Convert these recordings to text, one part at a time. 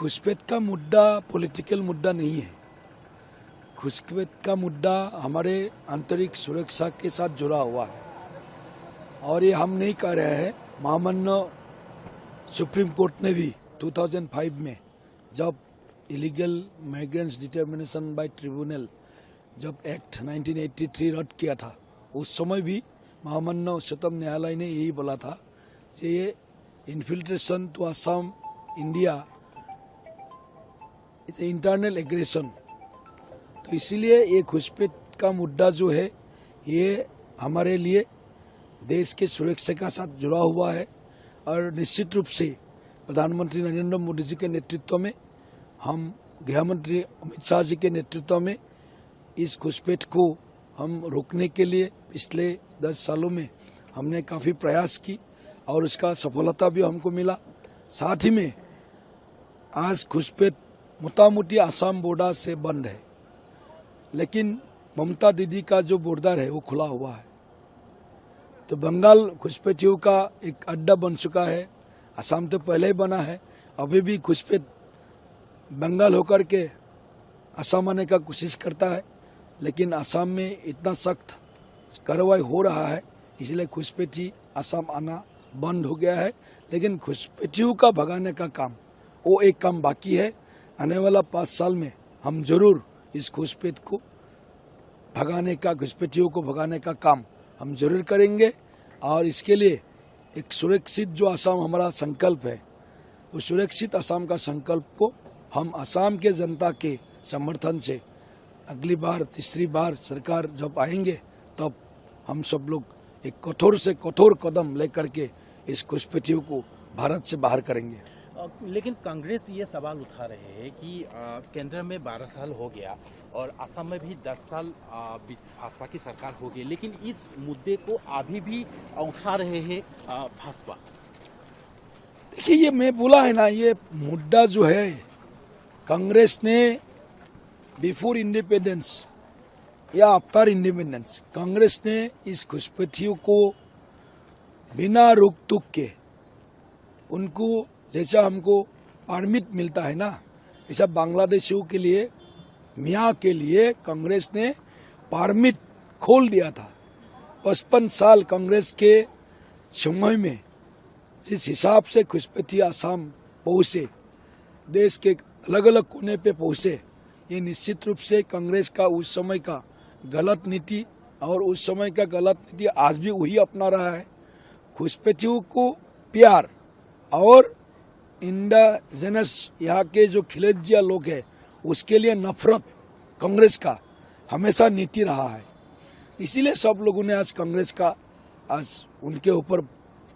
घुसपैठ का मुद्दा पॉलिटिकल मुद्दा नहीं है। घुसपैठ का मुद्दा हमारे आंतरिक सुरक्षा के साथ जुड़ा हुआ है और ये हम नहीं कह रहे हैं। महामान्य सुप्रीम कोर्ट ने भी 2005 में जब illegal migrants determination by tribunal जब एक्ट 1983 रद्द किया था, उस समय भी महामान्य उच्चतम न्यायालय ने यही बोला था कि ये infiltration to Assam India it's internal aggression. तो इसीलिए ये घुसपैठ का मुद्दा जो है ये हमारे लिए देश के सुरक्षा के साथ जुड़ा हुआ है और निश्चित रूप से प्रधानमंत्री नरेंद्र मोदी जी के नेतृत्व में, हम गृह मंत्री अमित शाह जी के नेतृत्व में इस घुसपैठ को हम रोकने के लिए पिछले 10 सालों में हमने काफ़ी प्रयास की और उसका सफलता भी हमको मिला। साथ ही में आज घुसपैठ मोटामोटी आसाम बॉर्डर से बंद है, लेकिन ममता दीदी का जो बॉर्डर है वो खुला हुआ है। तो बंगाल घुसपैठियों का एक अड्डा बन चुका है। असम तो पहले ही बना है, अभी भी घुसपैठ बंगाल होकर के असम आने का कोशिश करता है, लेकिन असम में इतना सख्त कार्रवाई हो रहा है इसलिए घुसपैठी असम आना बंद हो गया है। लेकिन घुसपैठियों का भगाने का काम, वो एक काम बाकी है। आने वाला 5 साल में हम जरूर इस घुसपैठ को भगाने का, घुसपैठियों को भगाने का काम हम जरूर करेंगे और इसके लिए एक सुरक्षित जो असम हमारा संकल्प है, उस सुरक्षित असम का संकल्प को हम असम के जनता के समर्थन से अगली बार, तीसरी बार सरकार जब आएंगे तब हम सब लोग एक कठोर से कठोर कदम लेकर के इस घुसपैठियों को भारत से बाहर करेंगे। लेकिन कांग्रेस ये सवाल उठा रहे हैं कि केंद्र में 12 साल हो गया और असम में भी 10 साल भाजपा की सरकार हो गई, लेकिन इस मुद्दे को अभी भी उठा रहे हैं भाजपा। देखिए, ये मैं बोला है ना, ये मुद्दा जो है कांग्रेस ने बिफोर इंडिपेंडेंस या आफ्टर इंडिपेंडेंस, कांग्रेस ने इस घुसपैठियों को बिना रोक टोक के, उनको जैसा हमको परमिट मिलता है ना, ऐसा बांग्लादेशियों के लिए, मियाँ के लिए कांग्रेस ने परमिट खोल दिया था। 55 साल कांग्रेस के समय में जिस हिसाब से घुसपैठी असम पहुँचे, देश के अलग अलग कोने पे पहुँचे, ये निश्चित रूप से कांग्रेस का उस समय का गलत नीति और उस समय का गलत नीति आज भी वही अपना रहा है। घुसपैठियों को प्यार और इंडिजिनस यहाँ के जो खिलजिया लोग हैं उसके लिए नफरत कांग्रेस का हमेशा नीति रहा है। इसीलिए सब लोगों ने आज कांग्रेस का, आज उनके ऊपर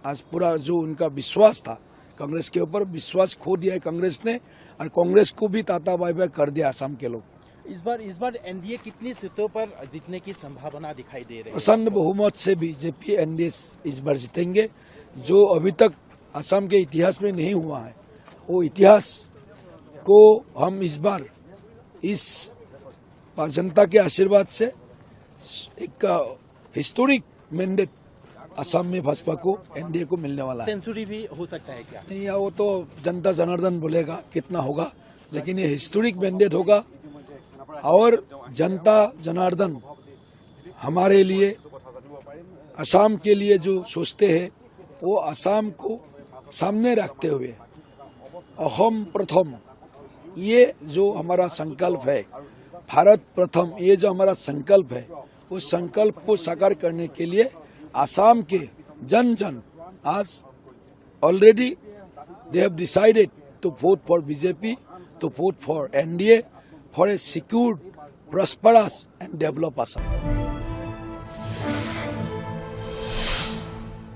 आज पूरा जो उनका विश्वास था, कांग्रेस के ऊपर विश्वास खो दिया है कांग्रेस ने, और कांग्रेस को भी ताता बाय बाय कर दिया असम के लोग। इस बार एनडीए कितनी सीटों पर जीतने की संभावना दिखाई दे रही है? प्रचंड बहुमत से बीजेपी एनडीए इस बार जीतेंगे, जो अभी तक असम के इतिहास में नहीं हुआ है। वो इतिहास को हम इस बार इस जनता के आशीर्वाद से एक हिस्टोरिक मैंडेट असम में भाजपा को, एनडीए को मिलने वाला है। सेंचुरी भी हो सकता है क्या? नहीं, वो तो जनता जनार्दन बोलेगा कितना होगा, लेकिन ये हिस्टोरिक मैंडेट होगा और जनता जनार्दन हमारे लिए, असम के लिए जो सोचते हैं वो असम को सामने रखते हुए अहम प्रथम, ये जो हमारा संकल्प है, भारत प्रथम, ये जो हमारा संकल्प है, उस संकल्प को साकार करने के लिए असम के जन जन आज already they have decided to vote for BJP, to vote for NDA, for a secured, prosperous and developed Assam।